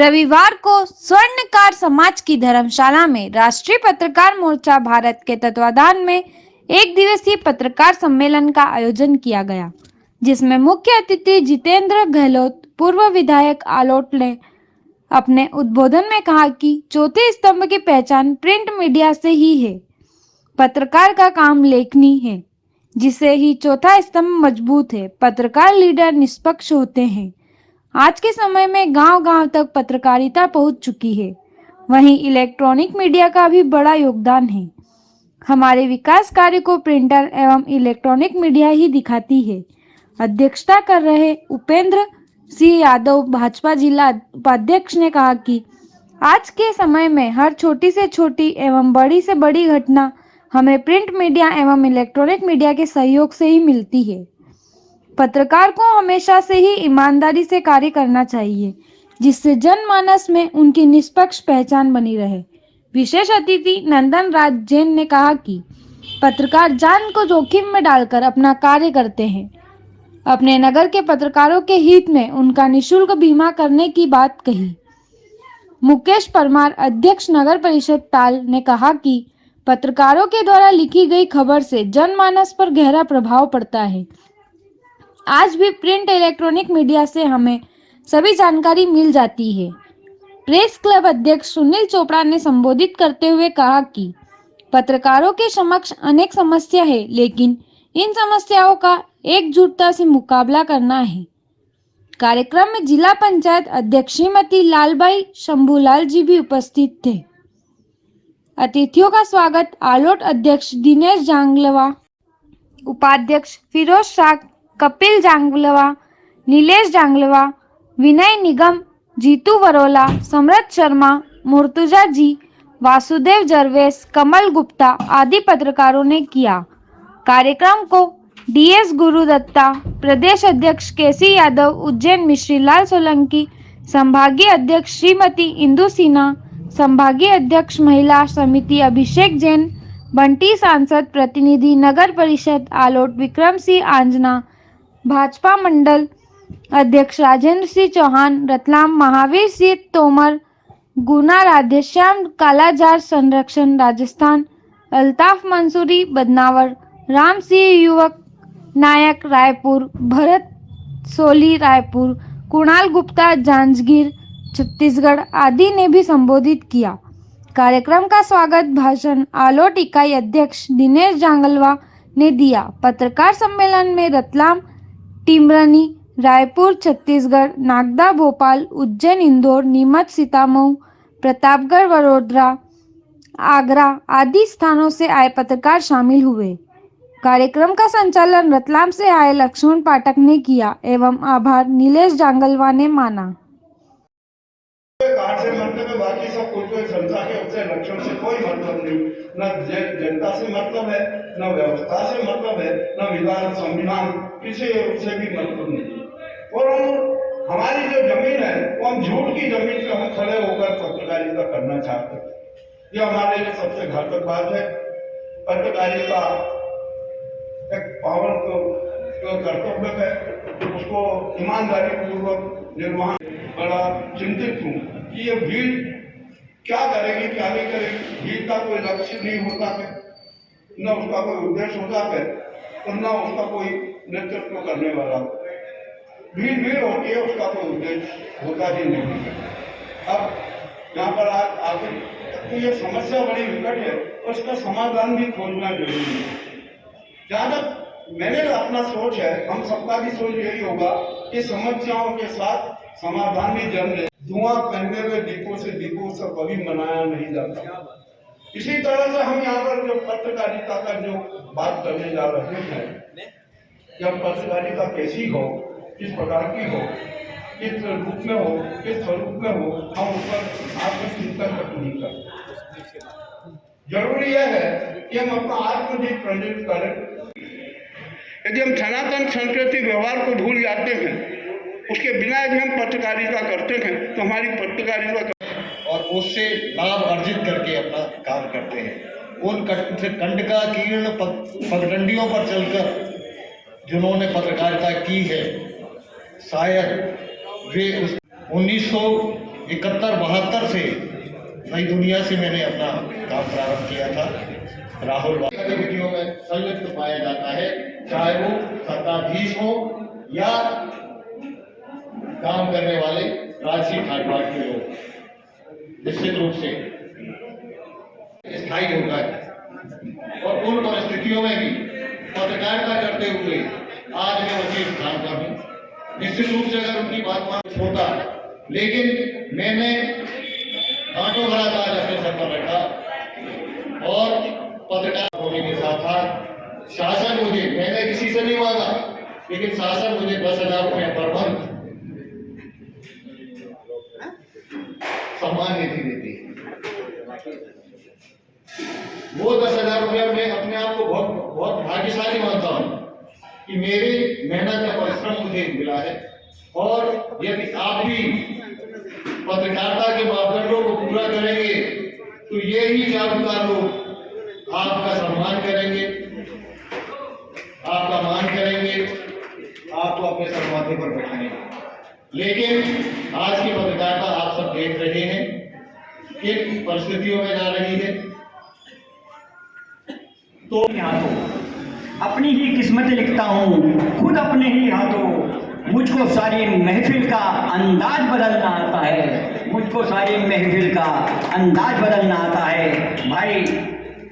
रविवार को स्वर्णकार समाज की धर्मशाला में राष्ट्रीय पत्रकार मोर्चा भारत के तत्वाधान में एक दिवसीय पत्रकार सम्मेलन का आयोजन किया गया, जिसमें मुख्य अतिथि जितेंद्र गहलोत, पूर्व विधायक आलोट ने अपने उद्बोधन में कहा कि चौथे स्तंभ की पहचान प्रिंट मीडिया से ही है। पत्रकार का काम लेखनी है, जिससे ही चौथा स्तंभ मजबूत है। पत्रकार लीडर निष्पक्ष होते हैं। आज के समय में गांव-गांव तक पत्रकारिता पहुंच चुकी है। वहीं इलेक्ट्रॉनिक मीडिया का भी बड़ा योगदान है। हमारे विकास कार्य को प्रिंटर एवं इलेक्ट्रॉनिक मीडिया ही दिखाती है। अध्यक्षता कर रहे उपेंद्र सिंह यादव भाजपा जिला उपाध्यक्ष ने कहा कि आज के समय में हर छोटी से छोटी एवं बड़ी से बड़ी घटना हमें प्रिंट मीडिया एवं इलेक्ट्रॉनिक मीडिया के सहयोग से ही मिलती है। पत्रकार को हमेशा से ही ईमानदारी से कार्य करना चाहिए, जिससे जनमानस में उनकी निष्पक्ष पहचान बनी रहे। विशेष अतिथि नंदन राज जैन ने कहा कि पत्रकार जान को जोखिम में डालकर अपना कार्य करते हैं। अपने नगर के पत्रकारों के हित में उनका निःशुल्क बीमा करने की बात कही। मुकेश परमार, अध्यक्ष नगर परिषद ताल, ने कहा कि पत्रकारों के द्वारा लिखी गई खबर से जनमानस पर गहरा प्रभाव पड़ता है। आज भी प्रिंट इलेक्ट्रॉनिक मीडिया से हमें सभी जानकारी मिल जाती है। प्रेस क्लब अध्यक्ष सुनील चोपड़ा ने संबोधित करते हुए कहा कि पत्रकारों के समक्ष अनेक समस्या है, लेकिन इन समस्याओं का एकजुटता से मुकाबला करना है। कार्यक्रम में जिला पंचायत अध्यक्ष श्रीमती लालबाई शंभूलाल जी भी उपस्थित थे। अतिथियों का स्वागत आलोट अध्यक्ष दिनेश जांगलवा, उपाध्यक्ष फिरोज शाह, कपिल जांगलवा, नीलेश जांगलवा, विनय निगम, जीतू वरोला, सम्राट शर्मा, मुर्तुजा जी, वासुदेव जरवेस, कमल गुप्ता आदि पत्रकारों ने किया। कार्यक्रम को डीएस गुरुदत्ता, प्रदेश अध्यक्ष केसी यादव, उज्जैन मिश्री लाल सोलंकी, संभागीय अध्यक्ष श्रीमती इंदु सिन्हा, संभागीय अध्यक्ष महिला समिति अभिषेक जैन, बंटी सांसद प्रतिनिधि नगर परिषद आलोट विक्रम सिंह आंजना, भाजपा मंडल अध्यक्ष राजेंद्र सिंह चौहान रतलाम, महावीर सिंह तोमर गुना, राधेश्याम कालाजार संरक्षण राजस्थान, अल्ताफ मंसूरी बदनावर, राम सिंह युवक नायक रायपुर, भरत सोली रायपुर, कुणाल गुप्ता जांजगीर छत्तीसगढ़ आदि ने भी संबोधित किया। कार्यक्रम का स्वागत भाषण आलोट इकाई अध्यक्ष दिनेश जांगलवा ने दिया। पत्रकार सम्मेलन में रतलाम, टिमरनी, रायपुर छत्तीसगढ़, नागदा भोपाल, उज्जैन इंदौर, नीमच सीतामऊ, प्रतापगढ़ वडोदरा, आगरा आदि स्थानों से आए पत्रकार शामिल हुए। कार्यक्रम का संचालन रतलाम से आए लक्ष्मण पाठक ने किया एवं आभार नीलेश जांगलवा ने माना। कार से मतलब है, बाकी सब कोई संस्था के उससे लक्षण से कोई मतलब नहीं, न जनता से मतलब है, न व्यवस्था से मतलब है, न विधान संविधान किसी उससे भी मतलब नहीं। और हमारी जो जमीन है वो हम झूठ की जमीन पे हम खड़े होकर पत्रकारिता करना चाहते हैं। ये हमारे लिए सबसे घातक बात है। पत्रकारिता एक पावन कर्तव्य है, उसको ईमानदारी पूर्वक निर्वहन। बड़ा चिंतित हूँ कि ये भीड़ क्या करेगी क्या नहीं करेगी। भीड़ का कोई लक्ष्य नहीं होता है, न उसका कोई उद्देश्य होता है और न उसका कोई नेतृत्व करने वाला। भीड़ भीड़ होती है, उसका कोई उद्देश्य होता ही नहीं है। अब यहाँ पर आगे तो ये समस्या बड़ी विकट है और इसका समाधान भी खोजना जरूरी है। जहाँ तक मैंने अपना सोच है, हम सबका भी सोच यही होगा कि समस्याओं के साथ समाधान भी जन्म ले। धुआं पहनते हुए दीपों से दीपोत्सव कभी मनाया नहीं जाता। इसी तरह से हम यहाँ पर जो पत्रकारिता का जो बात करने जा रहे हैं, जब पत्रकारिता कैसी हो, किस प्रकार की हो, किस रूप में हो, किस स्वरूप में हो, हम उस पर आत्मचिंतन तक नहीं करते। जरूरी यह है कि हम अपना आत्मजीत प्रेरित करें। यदि हम सनातन संस्कृति व्यवहार को भूल जाते हैं, उसके बिना यदि हम पत्रकारिता करते हैं तो हमारी पत्रकारिता और उससे लाभ अर्जित करके अपना काम करते हैं। उन कंटका कीर्ण पगडंडियों पर चलकर जिन्होंने पत्रकारिता की है, शायद वे 1900 71-72 से नई दुनिया से मैंने अपना काम प्रारंभ किया था। राहुल गतिविधियों में संलिप्त पाया जाता है, चाहे वो सत्ताधीश हो या काम करने वाले राजसी ठाट-बाट के लोग, निश्चित रूप से स्थायी होता है। और उन परिस्थितियों में भी पत्रकारिता करते हुए आज मैं उसी स्थान पर हूँ। निश्चित रूप से अगर उनकी बात मान होता, लेकिन मैंने आंटों भरा ताज अपने सर पर रखा और पत्रकार होने के साथ साथ शासन मुझे, मैंने किसी से नहीं मांगा, लेकिन शासन मुझे 10,000 रुपये पर मंथ सम्मान निधि देती है। वो 10,000 रुपया मैं अपने आप को बहुत भाग्यशाली मानता हूँ कि मेरी मेहनत का परिश्रम मुझे मिला है। और यदि आप भी पत्रकारिता के मापदंडों को पूरा करेंगे तो ये ही जागरूकता लोग आपका सम्मान करेंगे, आपका मान करेंगे, आपको अपने सर माथे पर बैठाएंगे। लेकिन आज की पत्रकारिता आप सब देख रहे हैं किन परिस्थितियों में जा रही है। तो अपनी ही किस्मत लिखता हूँ खुद अपने ही हाथों, मुझको सारी महफिल का अंदाज बदलना आता है, मुझको सारी महफिल का अंदाज बदलना आता है। भाई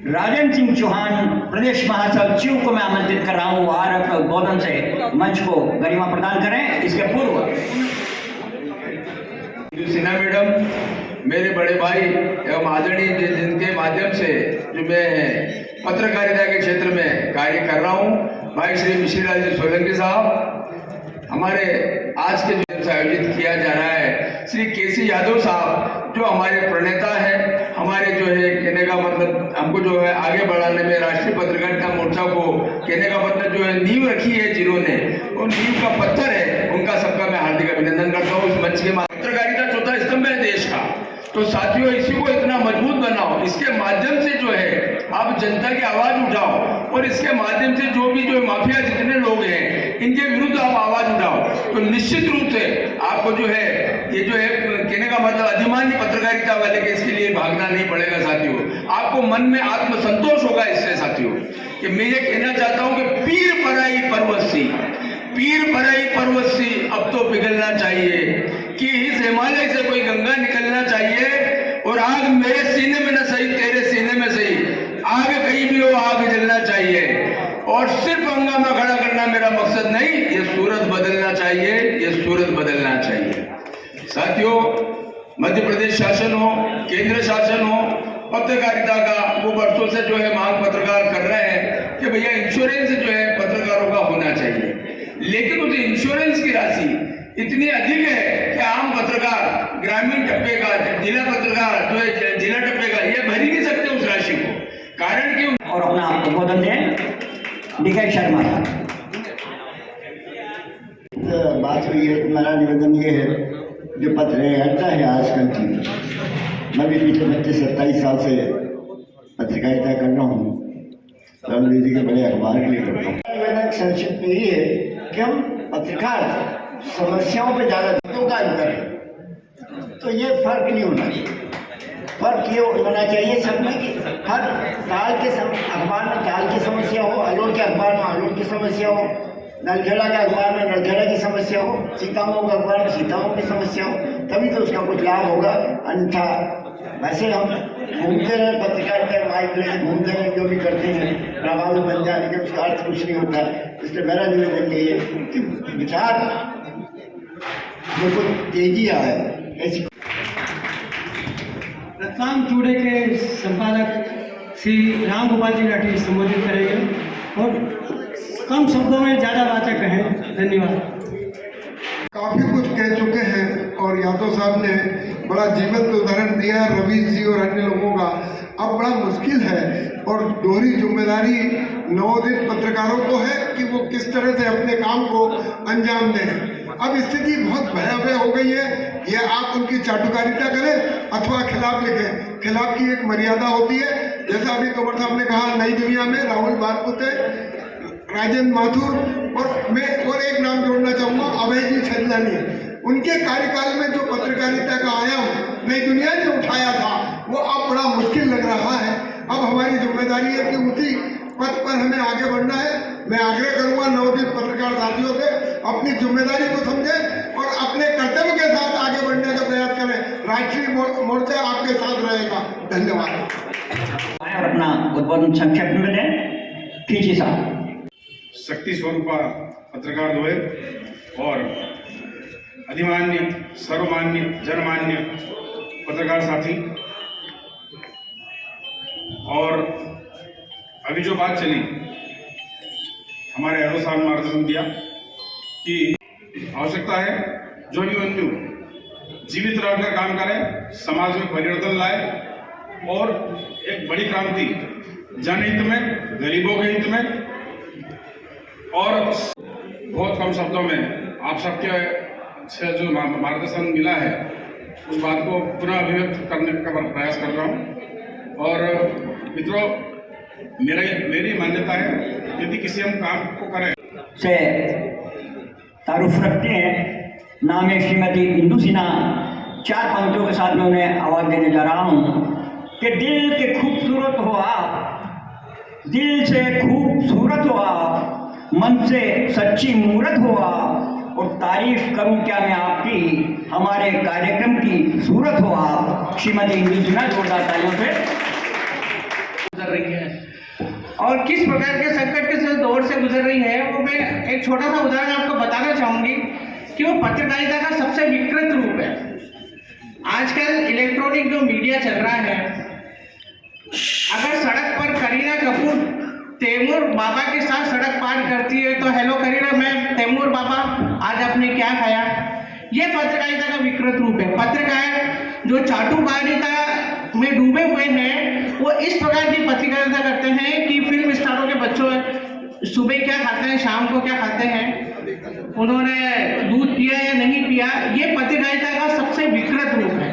राजन सिंह चौहान प्रदेश महासचिव को मैं आमंत्रित कर रहा हूँ आरक गौतम से मंच को गरिमा प्रदान करें। इसके पूर्व सिन्हा मैडम मेरे बड़े भाई एवं आदरणीय जिनके माध्यम से जो मैं पत्रकारिता के क्षेत्र में कार्य कर रहा हूँ, भाई श्री मिश्रीलाल जी सोलंकी साहब, हमारे आज के जो आयोजित किया जा रहा है श्री केसी यादव साहब जो हमारे प्रणेता हैं, हमारे जो है कहने का मतलब हमको जो है आगे बढ़ाने में राष्ट्रीय पत्रकारिता मोर्चा को कहने का मतलब जो है नींव रखी है, जिन्होंने वो नींव का पत्थर है, उनका सबका मैं हार्दिक अभिनंदन करता हूँ। इस मंच के पत्रकारिता चौथा स्तंभ है देश का, तो साथियों इसी को इतना मजबूत बनाओ, इसके माध्यम से जो है आप जनता की आवाज उठाओ और इसके माध्यम से जो भी जो माफिया जितने लोग हैं इनके विरुद्ध आप आवाज उठाओ, तो निश्चित रूप से आपको जो है ये जो है कहने का मतलब अधिमान्य पत्रकारिता वाले के इसके लिए भागना नहीं पड़ेगा साथियों। आपको मन में आत्मसंतोष होगा इससे साथियों कि मैं ये कहना चाहता हूं कि पीर पराई पर्वत सी अब तो पिघलना चाहिए कि इस हिमालय से कोई गंगा निकलना चाहिए और आग मेरे सीने में न सही तेरे सीने में सही, आग कहीं भी हो आग जलना चाहिए और सिर्फ हंगामा खड़ा करना मेरा मकसद नहीं, ये सूरत बदलना चाहिए, ये सूरत बदलना चाहिए। साथियों मध्य प्रदेश शासन हो, केंद्र शासन हो, पत्रकारिता का वो वर्षों से जो है मांग पत्रकार कर रहे हैं कि भैया इंश्योरेंस जो है पत्रकारों का होना चाहिए, लेकिन उस इंश्योरेंस की राशि इतनी अधिक है कि आम पत्रकार ग्रामीण टप्पे का, जिला पत्रकार जो है जिला टप्पे का, ये भर ही नहीं सकते उस राशि को। कारण क्यों? और अपना उद्बोधन दें डीके शर्मा। बात हुई है, मेरा निवेदन ये है जो पत्रकारिता है आजकल की, मैं भी पिछले 25-27 साल से पत्रकारिता कर रहा हूँ, तो अंग्रेजी के बड़े अखबार के लिए करता हूँ। निवेदन संक्षिप्त में ये है कि हम पत्रकार समस्याओं पे ज़्यादा का अंतर है, तो ये फर्क नहीं होना चाहिए। फर्क ये होना चाहिए सब में कि हर काल के अखबार में काल की समस्या हो, अलोट के अखबार में अलोट की समस्या हो, नलखेड़ा के अखबार में नलखेड़ा की समस्या हो, सीताओं के अखबार में सीताओं की समस्या हो, तभी तो उसका कुछ लाभ होगा। अन्यथा वैसे हम घूमते रहे पत्रकारिता माइक लेकर घूमते रहे, जो भी करते हैं प्रभावी बन जाने के उसका अर्थ कुछ नहीं होता। इसलिए मेरा निवेदन यही है कि विचार में कुछ तेजी आए ऐसी। रत्नाम टुडे के संपादक श्री राम गोपाल जी राठी संबोधित करेंगे और कम शब्दों में ज़्यादा बातें कहें। धन्यवाद। काफी कुछ कह चुके हैं और यादव साहब ने बड़ा जीवंत उदाहरण दिया रवि जी और अन्य लोगों का। अब बड़ा मुश्किल है और दोहरी जिम्मेदारी नवोदित पत्रकारों को है कि वो किस तरह से अपने काम को अंजाम दें। अब स्थिति बहुत भयावह हो गई है, ये आप उनकी चाटुकारिता करें अथवा खिलाफ लिखें, खिलाफ की एक मर्यादा होती है। जैसा अभी तोमर साहब ने कहा, नई दुनिया में राहुल बारपुते, राजेंद्र माथुर और मैं और एक नाम जोड़ना चाहूँगा, अभय जी छजलानी, उनके कार्यकाल में जो पत्रकारिता का आयाम नई दुनिया ने उठाया था वो अब बड़ा मुश्किल लग रहा है। अब हमारी जिम्मेदारी है कि उसी पथ पर हमें आगे बढ़ना है। मैं आग्रह करूंगा नवोदित पत्रकार साथियों से अपनी जिम्मेदारी को समझें और अपने कर्तव्य के साथ आगे बढ़ने का प्रयास करें। राष्ट्रीय मोर्चा आपके साथ रहेगा। धन्यवाद। और अपना उद्बोधन संक्षेप में दें। खींची साहब। शक्ति स्वरूपा पत्रकार द्वय और अधिमान्य सर्वमान्य जनमान्य पत्रकार साथी, और अभी जो बात चली हमारे यादव साहब ने मार्गदर्शन दिया कि आवश्यकता है जो भी बंधु जीवित रहकर काम करे, समाज में परिवर्तन लाए और एक बड़ी क्रांति जनहित में, गरीबों के हित में, और बहुत कम शब्दों में आप सबके से जो मार्गदर्शन मिला है उस बात को पुनः अभिव्यक्त करने का प्रयास कर रहा हूँ। और मित्रों, मेरी मान्यता है यदि किसी हम काम को करें से तारुफ रखते हैं। नाम है श्रीमती इंदु सिन्हा। 4 पंक्तियों के साथ में उन्हें आवाज देने जा रहा हूँ कि दिल के खूबसूरत हो आप, दिल से खूबसूरत हो आप, मन से सच्ची मूरत हो आप, और तारीफ करूं क्या मैं आपकी, हमारे कार्यक्रम की सूरत हो आप। श्रीमती इंदु सिन्हा जोरदार तालियों से गुजर रही है और किस प्रकार के संकट के दौर से गुजर रही है वो मैं एक छोटा सा उदाहरण आपको बताना चाहूंगी कि वो पत्रकारिता का सबसे विकृत रूप है। आजकल इलेक्ट्रॉनिक जो मीडिया चल रहा है, अगर सड़क पर करीना कपूर तैमूर बाबा के साथ सड़क पार करती है तो हेलो करीना, मैं तैमूर बाबा, आज आपने क्या खाया। ये पत्रकारिता का विकृत रूप है। पत्रकार जो चाटुकारिता में डूबे हुए हैं वो इस प्रकार की पत्रकारिता करते हैं कि फिल्म स्टारों के बच्चों सुबह क्या खाते हैं, शाम को क्या खाते हैं, उन्होंने दूध पिया या नहीं पिया। ये पत्रकारिता का सबसे विकृत रूप है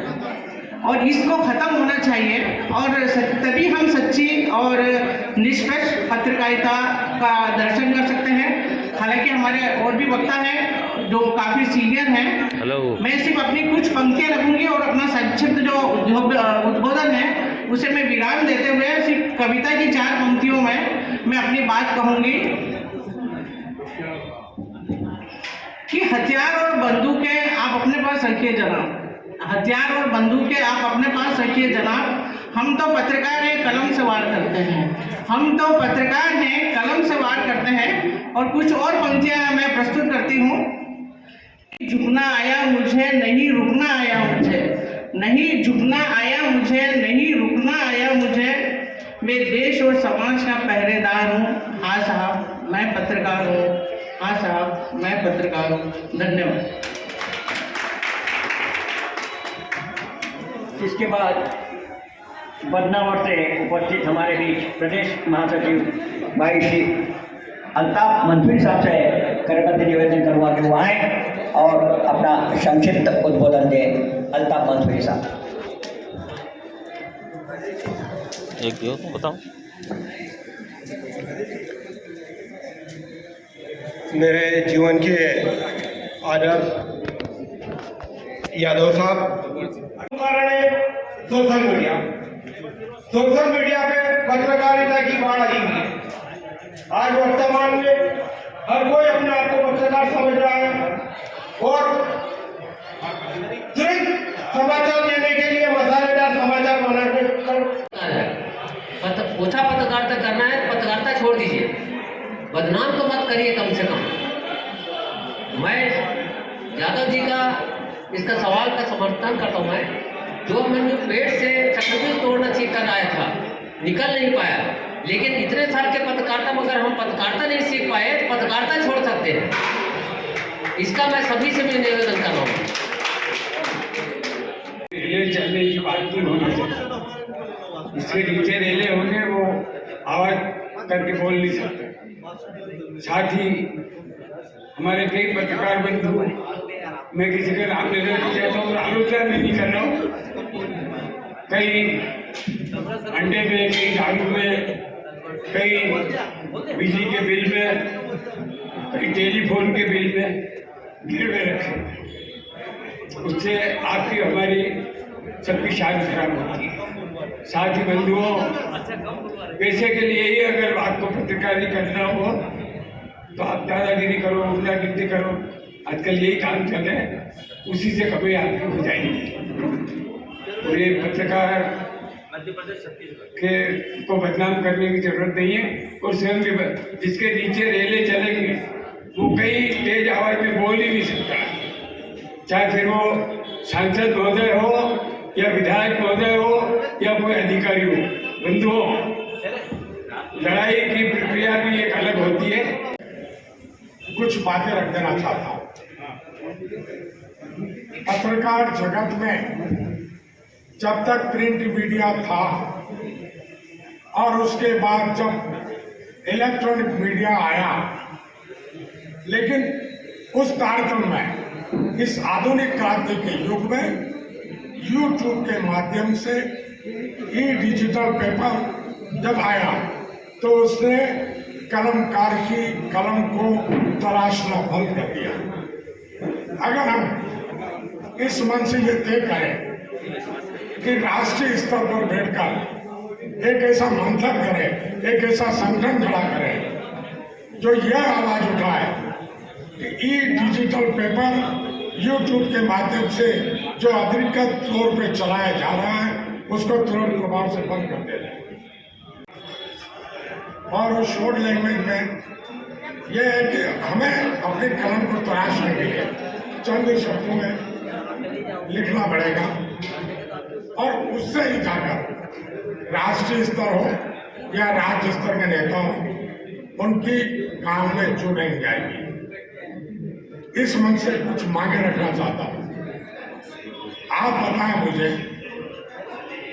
और इसको खत्म होना चाहिए और तभी हम सच्ची और निष्पक्ष पत्रकारिता का दर्शन कर सकते हैं। हालांकि हमारे और भी वक्ता हैं जो काफी सीनियर हैं। मैं सिर्फ अपनी कुछ पंक्तियां रखूंगी और अपना संक्षिप्त जो उद्बोधन है उसे मैं विराम देते हुए सिर्फ कविता की 4 पंक्तियों में मैं अपनी बात कहूंगी कि हथियार और बंदूकें आप अपने पास रखिए जनाब, हथियार और बंदूकें आप अपने पास रखिए जनाब। हम तो पत्रकार हैं, कलम से वार करते हैं। हम तो पत्रकार हैं, कलम से वार करते हैं। और कुछ और पंक्तियां मैं प्रस्तुत करती हूँ। झुकना आया मुझे, नहीं रुकना आया मुझे, नहीं झुकना आया मुझे, नहीं रुकना आया मुझे। मैं देश और समाज का पहरेदार हूँ। हाँ साहब, मैं पत्रकार हूँ। हाँ साहब, मैं पत्रकार हूँ। धन्यवाद। इसके बाद बदनावर से उपस्थित हमारे बीच प्रदेश महासचिव भाई श्री अल्ताफ मंसूरी साहब से करबद्ध निवेदन करवा के वो आए और अपना संक्षिप्त उद्बोधन दें। अल्ताफ मंसूरी साहब। एक दियो तो बताओ। मेरे जीवन के आदर्श यादव साहब, कारण है सोशल मीडिया। सोशल मीडिया पे पत्रकारिता की बाढ़ आई हुई है। आज वर्तमान में हर कोई अपने आप को पत्रकार समझ रहा है और तुरंत समाचार देने के लिए मसालेदार समाचार बनाने ओछा पत्रकारिता करना है तो पत्रकारिता छोड़ दीजिए, बदनाम तो मत करिए कम से कम। मैं यादव जी का इसका सवाल का समर्थन करता हूँ। मैं जो मैंने पेट से चक्रव्यूह तोड़ना सीख कर आया था, निकल नहीं पाया, लेकिन इतने साल के पत्रकारिता में अगर हम पत्रकारिता नहीं सीख पाए तो पत्रकारिता छोड़ सकते हैं। इसका मैं सभी से मैं निवेदन कर रहा हूँ। रेले चलने की बात की होनी चाहिए। इसके नीचे रेले होंगे वो आवाज करके बोल नहीं सकते। साथ ही हमारे कई पत्रकार बंधु, मैं किसी का नाम लेना नहीं चाहता हूँ, आलोचना नहीं कर रहा हूँ, कई अंडे में, कई दारू में, कई बिजली के बिल में, कई टेलीफोन के बिल में गिरवे रखे। उससे आपकी हमारी सबकी शांति खराब होती है। साथ ही बंधुओं, पैसे के लिए ही अगर आपको पत्रकारी करना हो तो आप दादागिरी करो, गुंडागिरी करो, आजकल यही काम चल रहा है, उसी से कभी आपकी हो जाएगी। और ये पत्रकार के को बदनाम करने की जरूरत नहीं है। और स्वयं भी जिसके नीचे रेले चलेंगे वो कई तेज आवाज में बोल ही नहीं सकता, चाहे फिर वो सांसद महोदय हो या विधायक महोदय हो या कोई अधिकारी हो। बंधुओं, लड़ाई की प्रक्रिया भी एक अलग होती है। कुछ बातें रख देना चाहता हूँ। पत्रकार जगत में जब तक प्रिंट मीडिया था और उसके बाद जब इलेक्ट्रॉनिक मीडिया आया, लेकिन उस तारतम्य में इस आधुनिक क्रांति के युग में YouTube के माध्यम से ई डिजिटल पेपर जब आया तो उसने कलमकार की कलम को तराशना बंद कर दिया। अगर हम इस मन से ये तय करें कि राष्ट्रीय स्तर पर बैठकर एक ऐसा मंथन करें, एक ऐसा संगठन खड़ा करें जो यह आवाज उठाए कि ई डिजिटल पेपर YouTube के माध्यम से जो अधिकृत तौर पे चलाया जा रहा है उसको तुरंत प्रभाव से बंद कर देना। और शॉर्ट लैंग्वेज में यह है कि हमें अपनी कलम को तराशने के लिए चंद शब्दों में लिखना पड़ेगा और उससे ही जाकर राष्ट्रीय स्तर हो या राज्य स्तर के नेता हो, उनकी काम में जुड़ेंगे जाएगी। इस मन से कुछ मांगे रखना चाहता हूं। आप बताएं मुझे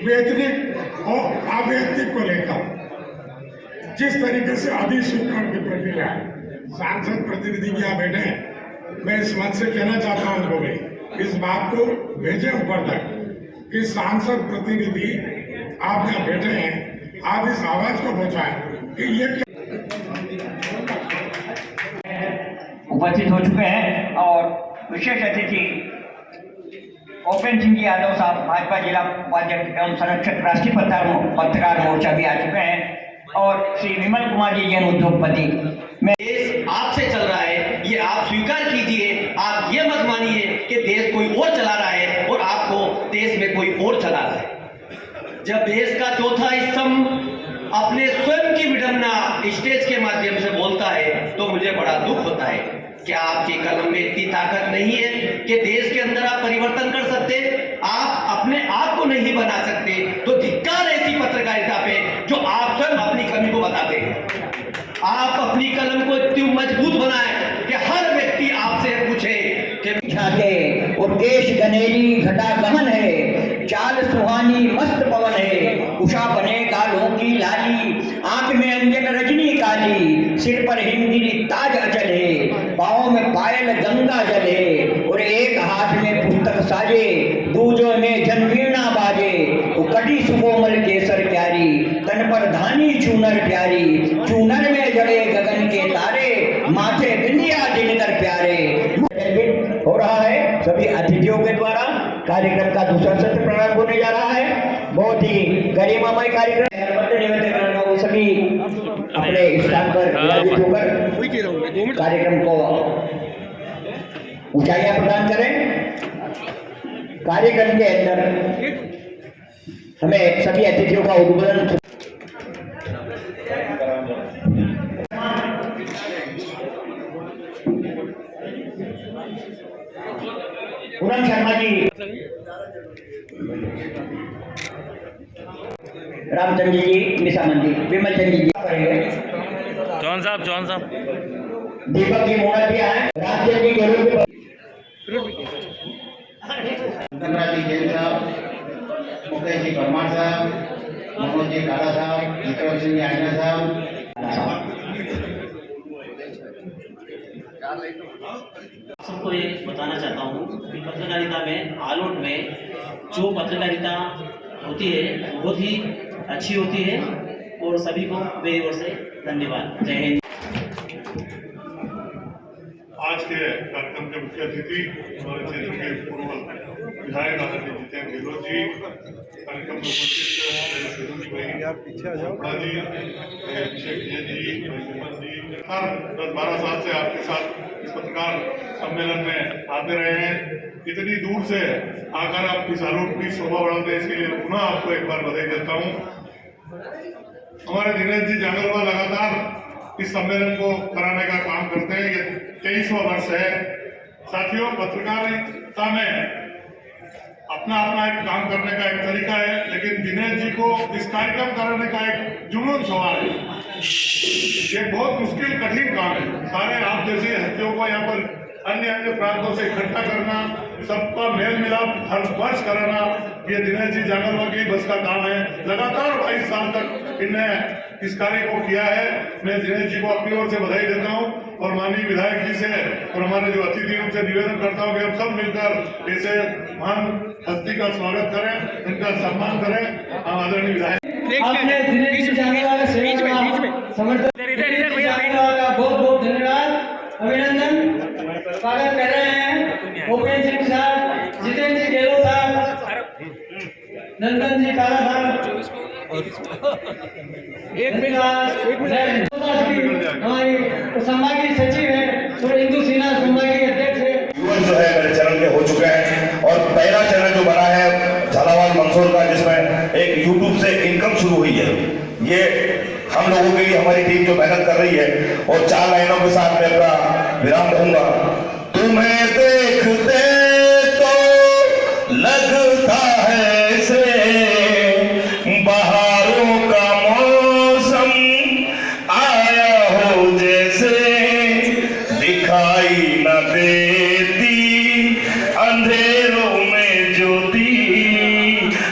वैतनिक और अवैतनिक को लेकर जिस तरीके से अधिस्वीकरण की प्रक्रिया है, सांसद प्रतिनिधि क्या बैठे हैं, मैं इस मंच से कहना चाहता हूं उनको भी इस बात को भेजे ऊपर तक कि सांसद प्रतिनिधि आप जहाँ बैठे हैं, आप इस आवाज को पहुंचाएं कि ये उपस्थित हो चुके हैं। और विशेष अतिथि ओपन सिंह जी यादव साहब, भाजपा जिला उपाध्यक्ष एवं संरक्षक राष्ट्रीय पत्रकार मोर्चा भी आ चुके हैं। और श्री विमल कुमार जी जैन उद्योगपति। देश आपसे चल रहा है, ये आप स्वीकार कीजिए। आप ये मत मानिए कि देश कोई और चला रहा है और आपको देश में कोई और चला रहा है। जब देश का चौथा स्तंभ अपने स्वयं की विडंबना स्टेज के माध्यम से बोलता है तो मुझे बड़ा दुख होता है। क्या आपकी कलम में इतनी ताकत नहीं है कि देश के अंदर आप परिवर्तन कर सकते? आप अपने आप को नहीं बना सकते तो धिक्कार ऐसी पत्रकारिता पे जो आप स्वयं अपनी कमी को बताते हैं। आप अपनी कलम को इतनी मजबूत बनाएं कि हर व्यक्ति आपसे पूछे कि छाते और केश गनेरी घटा गहन है, चाल सुहानी मस्त पवन है, उषा बने गालों की लाली, आंख में अंजन रजनी काली, सिर पर हिमगिरी ताज अचल है, पाँव में पायल गंगा जल है, और एक हाथ में पुस्तक साजे, दूजों में जनवीणा बाजे, कटी सुकोमल केसर प्यारी, तन पर धानी चूनर प्यारी, चूनर में जड़े गगन के तारे, माथे बिंदिया दिनकर प्यारे। हो रहा है सभी अतिथियों के द्वारा कार्यक्रम का दूसरा सत्र प्रारंभ होने जा रहा है। बहुत ही गरिमामय कार्यक्रम निवेदन करना हो, सभी अपने स्थान पर विराजित होकर कार्यक्रम को ऊंचाइयां प्रदान करें। कार्यक्रम के अंदर हमें सभी अतिथियों का उद्बोधन पूरन शर्मा जी, रामचंद्र जी, मिसा मंदिर, विमल चंद जी करेंगे। चौहान साहब दीपक जी मोड़ा जी आए, रामचंद्र जी गरुड़ जी जैन साहब, मुकेश जी परमार साहब, मनोज जी काला साहब, विक्रम सिंह जी आइना साहब। सबको ये बताना चाहता हूँ कि पत्रकारिता में आलोट में जो पत्रकारिता होती है बहुत ही अच्छी होती है और सभी को मेरी ओर से धन्यवाद। जय हिंद। आज के कार्यक्रम के मुख्य अतिथि हमारे क्षेत्र के पूर्व विधायक आदरणीय जितेंद्र गहलोत जी, कार्यक्रम में उपस्थित मेरे सहयोगी भाई आप पीछे आ जाओ, अभिषेक जी, सुमन जी, 10-12 साल से आपके साथ इस पत्रकार सम्मेलन में आते रहे हैं। इतनी दूर से आकर आप इस आलोट की शोभा बढ़ाते हैं, इसके लिए पुनः आपको एक बार बधाई देता हूँ। हमारे दिनेश जी जांगलवाल लगातार इस सम्मेलन को कराने का काम करते हैं। ये 23वां वर्ष है। साथियों, पत्रकारिता में अपना अपना एक काम करने का एक तरीका है, लेकिन दिनेश जी को इस कार्यक्रम कराने का एक जुनून सवाल है। ये बहुत मुश्किल कठिन काम है। सारे आप जैसे हस्तियों को यहाँ पर अन्य प्रांतों से इकट्ठा करना, सबका मेल मिलाप हर वर्ष कराना, ये दिनेश जी जांगलवाल की बस का काम है। लगातार 22 साल तक इन्हें इस कार्य को किया है। मैं दिनेश जी को अपनी ओर से बधाई देता हूँ और माननीय विधायक जी से और हमारे जो अतिथि उनसे निवेदन करता हूँ कि हम सब मिलकर ऐसे महान हस्ती का स्वागत करें, इनका सम्मान करें। आदरणीय विधायक आपने दिनेश जी जांगलवाल का समर्थन बहुत बहुत धन्यवाद, अभिनंदन। स्वागत कर रहे हैं भूपेंद्र सिंह साहब, जितेंद्र जी गहलोत साहब, नंदन जी काला साहब, हमारी संभागीय सचिव है और इंदु सिन्हा संभागीय अध्यक्ष है। युवक जो है मेरे चैनल में हो चुके हैं और पहला चैनल जो बना है झालावाड़ मंदसौर का, जिसमें एक यूट्यूब से इनकम शुरू हुई है। ये हम लोगों के लिए हमारी टीम जो मेहनत कर रही है, और 4 लाइनों के साथ मैं अपना विराम दूंगा। तुम्हें देखते तो लगता है से बहारों का मौसम आया हो, जैसे दिखाई न देती अंधेरों में ज्योति,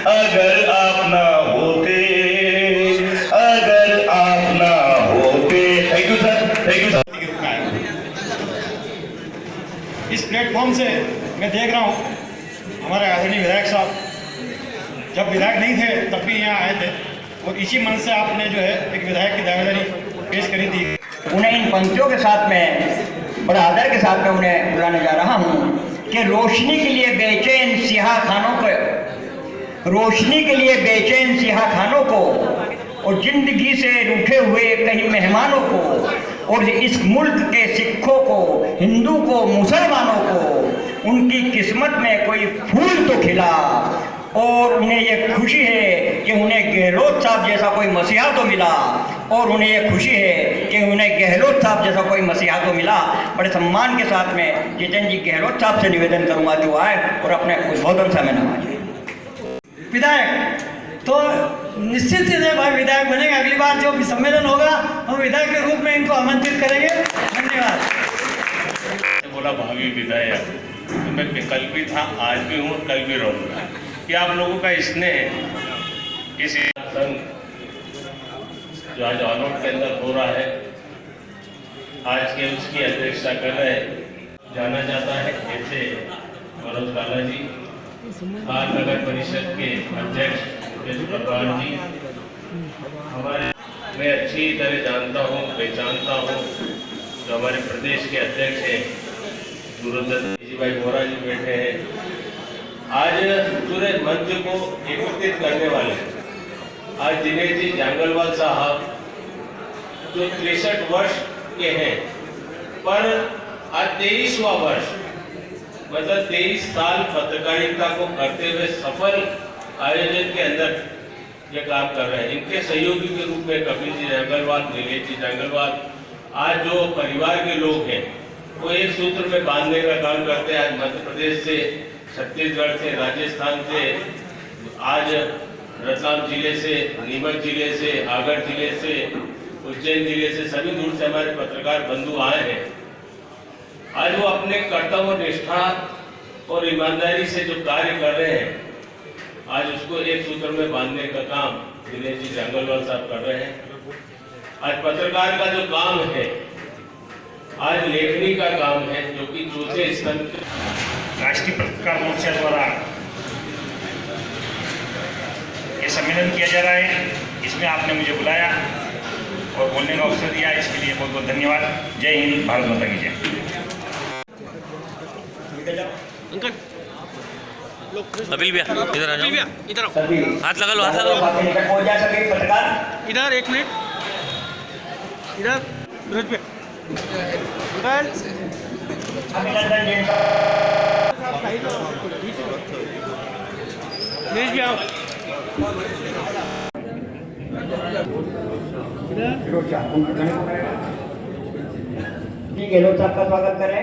अगर आप ना होते, अगर आप ना होते। Thank you sir, thank you sir. इस प्लेटफॉर्म से मैं देख रहा हूँ हमारे आदरणीय विधायक साहब जब विधायक नहीं थे तब भी यहाँ आए थे, और इसी मन से आपने जो है एक विधायक की दावेदारी पेश करी थी। उन्हें इन पंक्तियों के साथ में बड़ा आदर के साथ में उन्हें बुलाने जा रहा हूँ कि रोशनी के लिए बेचैन सियाह खानों को, रोशनी के लिए बेचैन सियाह खानों को, और जिंदगी से रूठे हुए कई मेहमानों को, और इस मुल्क के सिखों को, हिंदू को, मुसलमानों को उनकी किस्मत में कोई फूल तो खिला, और उन्हें ये खुशी है कि उन्हें गहलोत साहब जैसा कोई मसीहा तो मिला, और उन्हें ये खुशी है कि उन्हें गहलोत साहब जैसा कोई मसीहा तो मिला। बड़े सम्मान के साथ में जितेंद्र जी गहलोत साहब से निवेदन करूंगा जो आए और अपने उद्बोधन से मैं नवाजिए। विधायक तो निश्चित ही है भाई विधायक बनेगा। अगली बार जो भी सम्मेलन होगा हम विधायक के रूप में इनको आमंत्रित करेंगे। धन्यवाद। बोला भावी विधायक, तो मैं कल भी था, आज भी हूँ, कल भी रहूँगा कि आप लोगों का स्नेह इस संघ जो आज आलोट के अंदर हो रहा है, आज के उसकी अध्यक्षता कर रहे हैं। जाना जाता है ऐसे मनोज काला जी, खार नगर परिषद के अध्यक्ष प्रधान जी, हमारे मैं अच्छी तरह जानता हूँ, पहचानता हूँ जो हमारे प्रदेश के अध्यक्ष हैं गुरुदत्त जी भाई बोरा जी बैठे हैं। आज पूरे मंच को एकत्रित करने वाले आज दिनेश जी जांगलवाल साहब जो 63 वर्ष के हैं, पर आज 23वां वर्ष, मतलब 23 साल पत्रकारिता को करते हुए सफल आयोजन के अंदर ये काम कर रहे हैं। इनके सहयोगी के रूप में कपिल जी जांगलवाल, दिनेश जी जांगलवाल, आज जो परिवार के लोग हैं वो एक सूत्र में बांधने का काम करते हैं। आज मध्य प्रदेश से, छत्तीसगढ़ से, राजस्थान से, आज रतलाम जिले से, नीमच जिले से, आगर जिले से, उज्जैन जिले से, सभी दूर से हमारे पत्रकार बंधु आए हैं। आज वो अपने कर्तव्य, निष्ठा और ईमानदारी से जो कार्य कर रहे हैं, आज उसको एक सूत्र में बांधने का काम दिनेश जी जांगलवाल साहब कर रहे हैं। आज पत्रकार का जो काम है, आज लेखनी का काम है, जो कि चौथे स्तंभ राष्ट्रीय पत्रकार मोर्चा द्वारा ये सम्मेलन किया जा रहा है। इसमें आपने मुझे बुलाया और बोलने का अवसर दिया, इसके लिए बहुत बहुत धन्यवाद। जय हिंद, भारत माता की जय। कपिल भैया इधर आ जाओ, इधर सभी हाथ लगा लो, हाथ लगा लो। बाकी निकट पहुंच जा सके पत्रकार। इधर 1 मिनट, इधर सूरज पे, इधर अभिनंदन जी का प्लीज भी आओ। गहलोत साहब का स्वागत करें।